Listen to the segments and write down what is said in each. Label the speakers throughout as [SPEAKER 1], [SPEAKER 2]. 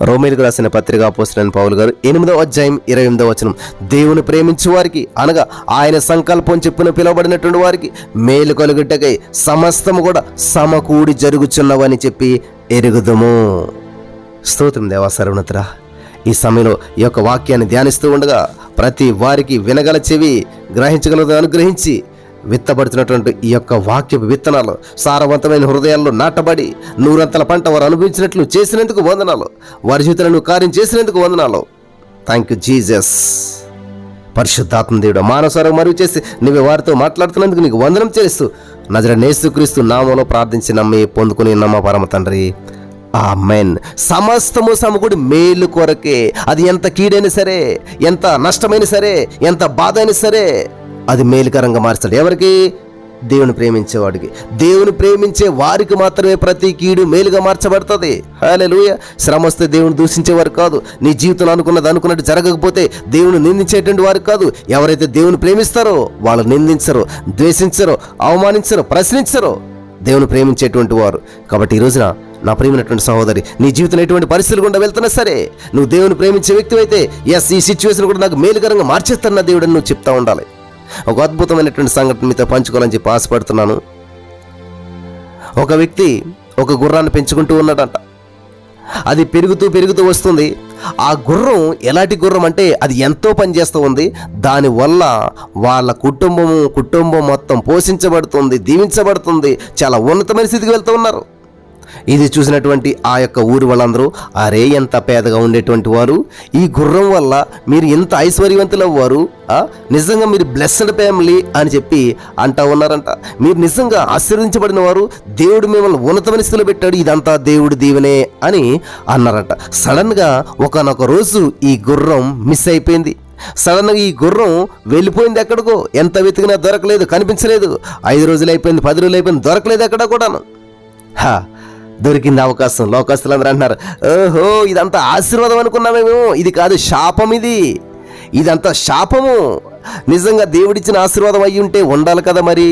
[SPEAKER 1] రోమీయులకు రాసిన పత్రిక అపోస్తలుడైన పౌలు గారు 8వ అధ్యాయం 28వ వచనం, దేవుని ప్రేమించు వారికి అనగా ఆయన సంకల్పం చెప్పున పిలువబడినటువంటి వారికి మేలు కలుగుటకై సమస్తము కూడా సమకూడి జరుగుచున్నవని చెప్పి ఎరుగుదుము. స్తోత్రం దేవా సర్వోన్నతుడా. ఈ సమయంలో ఈ యొక్క వాక్యాన్ని ధ్యానిస్తూ ఉండగా ప్రతి వారికి వినగల చెవి, గ్రహించగలదు అనుగ్రహించి విత్తబడుతున్నటువంటి ఈ యొక్క వాక్యపు విత్తనాలు సారవంతమైన హృదయాల్లో నాటబడి 100 పంట వారు అనుభవించినట్లు చేసినందుకు వందనాలు. వారి జీవితంలో కార్యం చేసినందుకు వందనాలు. Thank you Jesus. పరిశుద్ధాత్మ దేవుడు మానసారం మరుగు చేసి నువ్వు వారితో మాట్లాడుతున్నందుకు నీకు వందనం చేస్తూ నజరేయుడైన యేసుక్రీస్తు నామములో ప్రార్థించి నమ్మి పొందుకుని నమ్మ పరమ తండ్రి, ఆమేన్. సమస్తము సమకూడి మేలు కొరకే. అది ఎంత కీడైనా సరే, ఎంత నష్టమైనా సరే, ఎంత బాధ అయినా సరే అది మేలుకరంగా మారుస్తాడు. ఎవరికి? దేవుని ప్రేమించేవాడికి. దేవుని ప్రేమించే వారికి మాత్రమే ప్రతి కీడు మేలుగా మార్చబడుతుంది. హల్లెలూయా. శ్రమ వస్తే దేవుని దూషించేవారు కాదు. నీ జీవితంలో అనుకున్నట్టు జరగకపోతే దేవుని నిందించేటువంటి వారు కాదు. ఎవరైతే దేవుని ప్రేమిస్తారో వాళ్ళు నిందించరు, ద్వేషించరు, అవమానించరు, ప్రశ్నించరు. దేవుని ప్రేమించేటువంటి వారు. కాబట్టి ఈ రోజున నా ప్రియమైనటువంటి సహోదరి, నీ జీవితం ఎటువంటి పరిస్థితులు గుండా వెళ్తున్నా సరే, నువ్వు దేవుని ప్రేమించే వ్యక్తి అయితే ఎస్, ఈ సిచ్యువేషన్ కూడా నాకు మేలుకరంగా మార్చేస్తున్న దేవుడు అని నువ్వు చెప్తా ఉండాలి. ఒక అద్భుతమైనటువంటి సంఘటన మీతో పంచుకోవాలని చెప్పి ఆశపడుతున్నాను. ఒక వ్యక్తి ఒక గుర్రాన్ని పెంచుకుంటూ ఉన్నాడంట. అది పెరుగుతూ వస్తుంది. ఆ గుర్రం ఎలాంటి గుర్రం అంటే అది ఎంతో పని చేస్తూ ఉంది. దానివల్ల వాళ్ళ కుటుంబం మొత్తం పోషించబడుతుంది, దీవించబడుతుంది, చాలా ఉన్నతమైన స్థితికి వెళ్తూ ఉన్నారు. ఇది చూసినటువంటి ఆ యొక్క ఊరి వాళ్ళందరూ, అరే ఎంత పేదగా ఉండేటువంటి వారు, ఈ గుర్రం వల్ల మీరు ఎంత ఐశ్వర్యవంతులు అవ్వారు, నిజంగా మీరు బ్లెస్డ్ ఫ్యామిలీ అని చెప్పి అంటా ఉన్నారంట. మీరు నిజంగా ఆశీర్వదించబడిన వారు, దేవుడు మిమ్మల్ని ఉన్నతమైన స్థితిలో పెట్టాడు, ఇదంతా దేవుడి దీవెనే అని అన్నారంట. సడన్గా ఒకానొక రోజు ఈ గుర్రం మిస్ అయిపోయింది. సడన్గా ఈ గుర్రం వెళ్ళిపోయింది ఎక్కడికో. ఎంత వెతికినా దొరకలేదు, కనిపించలేదు. 5 రోజులు అయిపోయింది, 10 రోజులు అయిపోయింది, దొరకలేదు ఎక్కడ కూడాను. దొరికింది అవకాశం. లోకస్తులందరూ అంటున్నారు, ఓహో ఇదంతా ఆశీర్వాదం అనుకున్నామేమో, ఇది కాదు శాపం, ఇదంతా శాపము. నిజంగా దేవుడిచ్చిన ఆశీర్వాదం అయ్యి ఉంటే ఉండాలి కదా మరి.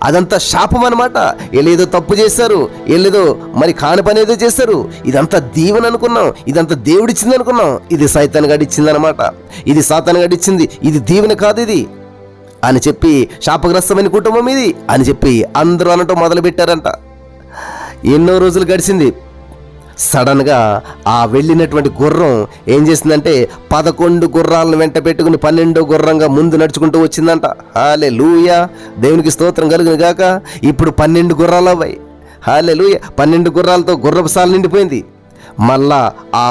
[SPEAKER 1] అదంతా శాపం అనమాట. వీళ్ళేదో తప్పు చేశారు, వీళ్ళేదో మరి కాని పని ఏదో చేశారు. ఇదంతా దీవెన అనుకున్నాం, ఇదంతా దేవుడిచ్చింది అనుకున్నాం. ఇది సైతాన్ గడిచ్చింది అనమాట. ఇది సాతాన్ గడిచ్చింది, ఇది దీవెన కాదు ఇది అని చెప్పి, శాపగ్రస్తమైన కుటుంబం ఇది అని చెప్పి అందరూ అనటం మొదలుపెట్టారంట. ఎన్నో రోజులు గడిచింది. సడన్గా ఆ వెళ్ళినటువంటి గుర్రం ఏం చేసిందంటే 11 గుర్రాలను వెంట పెట్టుకుని 12వ గుర్రంగా ముందు నడుచుకుంటూ వచ్చిందంట. హల్లెలూయా. దేవునికి స్తోత్రం కలుగును గాక. ఇప్పుడు 12 గుర్రాలు అవ్వాయి. హల్లెలూయా. 12 గుర్రాలతో గుర్రపుసాల నిండిపోయింది. మళ్ళా ఆ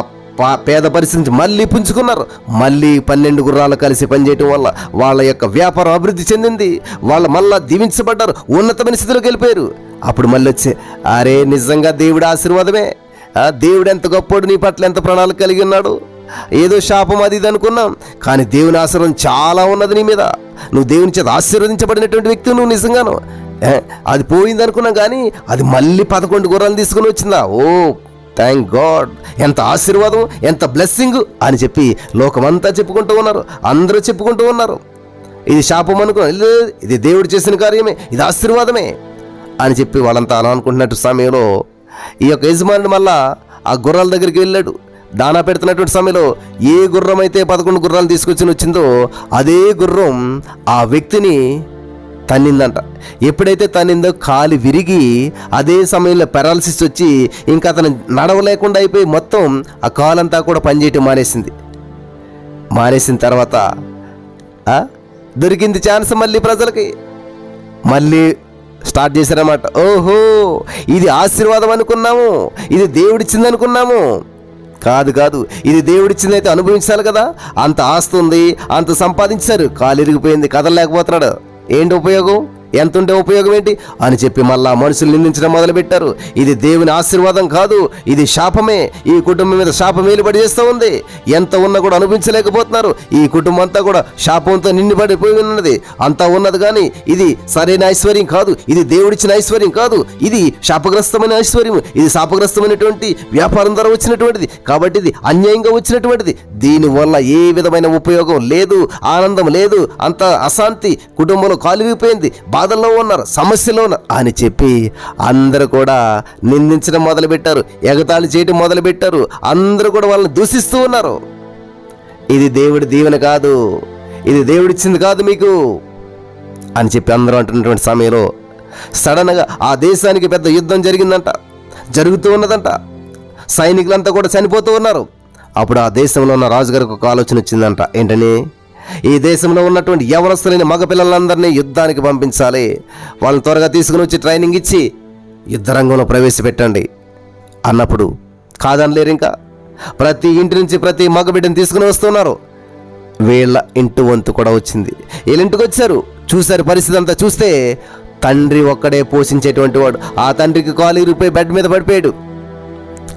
[SPEAKER 1] పేద పరిస్థితి మళ్ళీ పుంజుకున్నారు. మళ్ళీ 12 గుర్రాలు కలిసి పనిచేయటం వల్ల వాళ్ళ యొక్క వ్యాపారం అభివృద్ధి చెందింది. వాళ్ళు మళ్ళా దీవించబడ్డారు, ఉన్నతమైన స్థితిలోకి వెళ్ళిపోయారు. అప్పుడు మళ్ళీ వచ్చే, అరే నిజంగా దేవుడి ఆశీర్వాదమే, దేవుడు ఎంత గొప్పోడు, నీ పట్ల ఎంత ప్రణాళిక కలిగి ఉన్నాడు. ఏదో శాపం అది ఇది అనుకున్నాం, కానీ దేవుని ఆశీర్వాదం చాలా ఉన్నది నీ మీద. నువ్వు దేవుని చేత ఆశీర్వదించబడినటువంటి వ్యక్తి నువ్వు నిజంగాను. అది పోయింది అనుకున్నాం, కానీ అది మళ్ళీ 11 గుర్రాలు తీసుకుని వచ్చిందా. ఓ థ్యాంక్ గాడ్. ఎంత ఆశీర్వాదం, ఎంత బ్లెస్సింగ్ అని చెప్పి లోకమంతా చెప్పుకుంటూ ఉన్నారు, అందరూ చెప్పుకుంటూ ఉన్నారు. ఇది శాపం అనుకున్నా, ఇది దేవుడు చేసిన కార్యమే, ఇది ఆశీర్వాదమే అని చెప్పి వాళ్ళంతా అలా అనుకుంటున్నట్టు సమయంలో ఈ యొక్క యజమానుడు మళ్ళా ఆ గుర్రాల దగ్గరికి వెళ్ళాడు. దానా పెడుతున్నటువంటి సమయంలో ఏ గుర్రం అయితే 11 గుర్రాలు తీసుకొచ్చి వచ్చిందో అదే గుర్రం ఆ వ్యక్తిని తన్నిందంట. ఎప్పుడైతే తన్నిందో కాలు విరిగి అదే సమయంలో పెరాలసిస్ వచ్చి ఇంకా అతను నడవలేకుండా అయిపోయి మొత్తం ఆ కాలంతా కూడా పనిచేయటం మానేసిన తర్వాత దొరికింది ఛాన్స్ మళ్ళీ ప్రజలకి. మళ్ళీ స్టార్ట్ చేశారన్నమాట. ఓహో ఇది ఆశీర్వాదం అనుకున్నాము, ఇది దేవుడిచ్చింది అనుకున్నాము. కాదు, ఇది దేవుడిచ్చింది అయితే అనుభవించాలి కదా. అంత ఆస్తి ఉంది, అంత సంపాదించారు, కాలు ఇరిగిపోయింది, కదలలేకపోతున్నాడు, ఏంటి ఉపయోగం, ఎంత ఉంటే ఉపయోగం ఏంటి అని చెప్పి మళ్ళా మనుషులు నిందించడం మొదలుపెట్టారు. ఇది దేవుని ఆశీర్వాదం కాదు, ఇది శాపమే. ఈ కుటుంబం మీద శాపం వేలుబడి చేస్తూ ఉంది. ఎంత ఉన్నా కూడా అనుభవించలేకపోతున్నారు. ఈ కుటుంబం అంతా కూడా శాపంతో నిండిపడిపోయి ఉన్నది. అంతా ఉన్నది కానీ ఇది సరైన ఐశ్వర్యం కాదు, ఇది దేవుడిచ్చిన ఐశ్వర్యం కాదు, ఇది శాపగ్రస్తమైన ఐశ్వర్యం, ఇది శాపగ్రస్తమైనటువంటి వ్యాపారం ద్వారా వచ్చినటువంటిది. కాబట్టి ఇది అన్యాయంగా వచ్చినటువంటిది. దీనివల్ల ఏ విధమైన ఉపయోగం లేదు, ఆనందం లేదు, అంత అశాంతి, కుటుంబంలో కాలిగిపోయింది, బాధల్లో ఉన్నారు, సమస్యలో ఉన్నారు అని చెప్పి అందరూ కూడా నిందించడం మొదలుపెట్టారు, ఎగతాళి చేయడం మొదలుపెట్టారు. అందరూ కూడా వాళ్ళని దూషిస్తూ ఉన్నారు. ఇది దేవుడి దీవెన కాదు, ఇది దేవుడిచ్చింది కాదు మీకు అని చెప్పి అందరూ అంటున్నటువంటి సమయంలో సడన్గా ఆ దేశానికి పెద్ద యుద్ధం జరుగుతూ ఉన్నదంట. సైనికులంతా కూడా చనిపోతూ ఉన్నారు. అప్పుడు ఆ దేశంలో ఉన్న రాజుగారికి ఒక ఆలోచన వచ్చిందంట. ఏంటని, ఈ దేశంలో ఉన్నటువంటి యవనస్తులైన మగపిల్లలందరినీ యుద్ధానికి పంపించాలి, వాళ్ళని త్వరగా తీసుకుని వచ్చి ట్రైనింగ్ ఇచ్చి యుద్ధరంగంలో ప్రవేశపెట్టండి అన్నప్పుడు కాదనలేరు. ఇంకా ప్రతి ఇంటి నుంచి ప్రతి మగబిడ్డని తీసుకుని వస్తున్నారు. వీళ్ళ ఇంటి వంతు కూడా వచ్చింది. వీళ్ళ ఇంటికి వచ్చారు, చూశారు పరిస్థితి అంతా. చూస్తే తండ్రి ఒక్కడే పోషించేటువంటి వాడు. ఆ తండ్రికి కాలు ఇరిగిపోయి బెడ్ మీద పడిపోయాడు.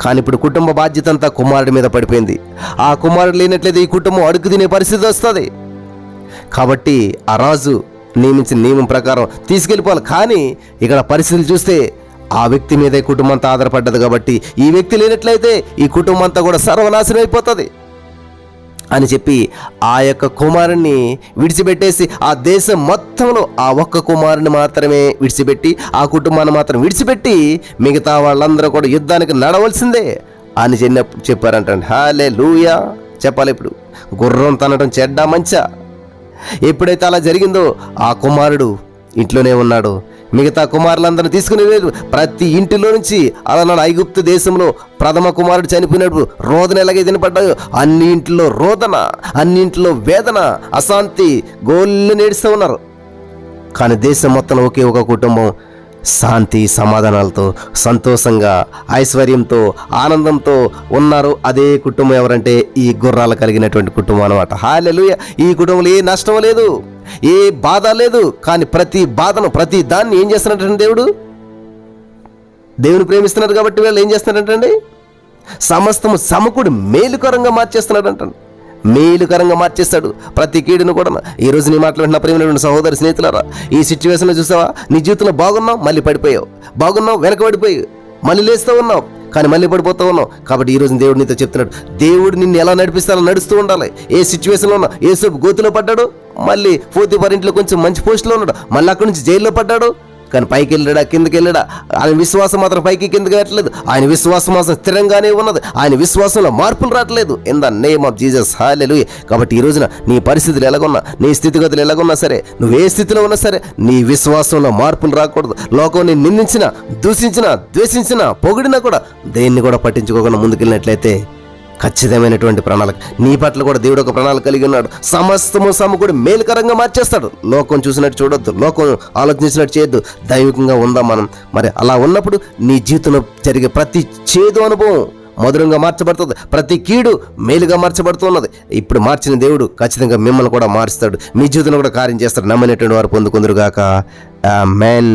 [SPEAKER 1] కానీ ఇప్పుడు కుటుంబ బాధ్యత అంతా కుమారుడి మీద పడిపోయింది. ఆ కుమారుడు లేనట్లయితే ఈ కుటుంబం అడుగు తినే పరిస్థితి వస్తుంది. కాబట్టి ఆ రాజు నియమించిన నియమం ప్రకారం తీసుకెళ్ళిపోవాలి. కానీ ఇక్కడ పరిస్థితులు చూస్తే ఆ వ్యక్తి మీదే కుటుంబం అంతా ఆధారపడ్డది. కాబట్టి ఈ వ్యక్తి లేనట్లయితే ఈ కుటుంబం అంతా కూడా సర్వనాశనం అయిపోతుంది అని చెప్పి ఆ యొక్క కుమారుణ్ణి విడిచిపెట్టేసి ఆ దేశం మొత్తంలో ఆ ఒక్క కుమారుని మాత్రమే విడిచిపెట్టి, ఆ కుటుంబాన్ని మాత్రం విడిచిపెట్టి మిగతా వాళ్ళందరూ కూడా యుద్ధానికి నడవలసిందే అని చెప్పారంటండి. హల్లెలూయా చెప్పాలి. ఇప్పుడు గుర్రం తనటం చెడ్డ మంచా? ఎప్పుడైతే అలా జరిగిందో ఆ కుమారుడు ఇంట్లోనే ఉన్నాడు. మిగతా కుమారులందరినీ తీసుకుని లేదు. ప్రతి ఇంటిలో నుంచి అలనాడు ఐగుప్తు దేశంలో ప్రథమ కుమారుడు చనిపోయినప్పుడు రోదన ఎలాగే వినపడ్డాయో అన్ని ఇంట్లో రోదన, అన్ని ఇంట్లో వేదన, అశాంతి, గోళ్ళు నేడుస్తూ ఉన్నారు. కానీ దేశం మొత్తం ఒకే ఒక కుటుంబం శాంతి సమాధానాలతో సంతోషంగా ఐశ్వర్యంతో ఆనందంతో ఉన్నారు. అదే కుటుంబం ఎవరంటే ఈ గుర్రాలు కలిగినటువంటి కుటుంబం అన్నమాట. హల్లెలూయా. ఈ కుటుంబంలో ఏ నష్టం లేదు, ఏ బాధ లేదు. కానీ ప్రతి బాధను, ప్రతి దాన్ని ఏం చేస్తున్నాడంటే దేవుని ప్రేమిస్తున్నారు కాబట్టి వీళ్ళు ఏం చేస్తున్నారంటండి, సమస్తము సమకూడి మేలుకరంగా మార్చేస్తున్నాడంటండి. మేలుకరంగా మార్చేస్తాడు ప్రతి కీడును కూడా. ఈరోజు నీ మాట్లాడిన ప్రేమైనటువంటి సహోదరి స్నేహితులారా, ఈ సిచ్యువేషన్లో చూసావా, నీ జీవితంలో బాగున్నావు మళ్ళీ పడిపోయావు, బాగున్నావు వెనకబడిపోయావు, మళ్ళీ లేస్తూ ఉన్నావు కానీ మళ్ళీ పడిపోతూ ఉన్నావు. కాబట్టి ఈరోజు దేవుడు నీతో చెప్తున్నాడు, దేవుడు నిన్ను ఎలా నడిపిస్తారో నడుస్తూ ఉండాలి. ఏ సిచ్యువేషన్లో ఉన్నా, యేసోబు గోతిలో పడ్డాడు, మళ్ళీ పోతీఫర్ ఇంట్లో కొంచెం మంచి పోస్టులో ఉన్నాడు, మళ్ళీ అక్కడి నుంచి జైల్లో పడ్డాడు. కానీ పైకి వెళ్ళాడా కిందకి వెళ్ళాడా? ఆయన విశ్వాసం మాత్రం పైకి కిందకి వెళ్ళట్లేదు. ఆయన విశ్వాసం మాత్రం స్థిరంగానే ఉన్నది. ఆయన విశ్వాసంలో మార్పులు రావట్లేదు. In the name of Jesus. Hallelujah. కాబట్టి ఈ రోజున నీ పరిస్థితులు ఎలాగున్నా, నీ స్థితిగతులు ఎలాగున్నా సరే, నువ్వు ఏ స్థితిలో ఉన్నా సరే, నీ విశ్వాసంలో మార్పులు రాకూడదు. లోకం ని నిందించినా, దూషించినా, ద్వేషించినా, పొగిడినా కూడా దేన్ని కూడా పట్టించుకోకుండా ముందుకెళ్ళినట్లయితే ఖచ్చితమైనటువంటి ప్రణాళిక నీ పట్ల కూడా దేవుడు ఒక ప్రణాళిక కలిగి ఉన్నాడు. సమస్తము సమకూడి మేలుకరంగా మార్చేస్తాడు. లోకం చూసినట్టు చూడొద్దు, లోకం ఆలోచించినట్టు చేయొద్దు, దైవికంగా ఉందాం మనం. మరి అలా ఉన్నప్పుడు నీ జీవితంలో జరిగే ప్రతి చేదు అనుభవం మధురంగా మార్చబడుతుంది, ప్రతి కీడు మేలుగా మార్చబడుతున్నది. ఇప్పుడు మార్చిన దేవుడు ఖచ్చితంగా మిమ్మల్ని కూడా మారుస్తాడు, మీ జీవితంలో కూడా కార్యం చేస్తాడు. నమ్మనేటువంటి వారు పొందుకుందరుగాక. ఆమేన్.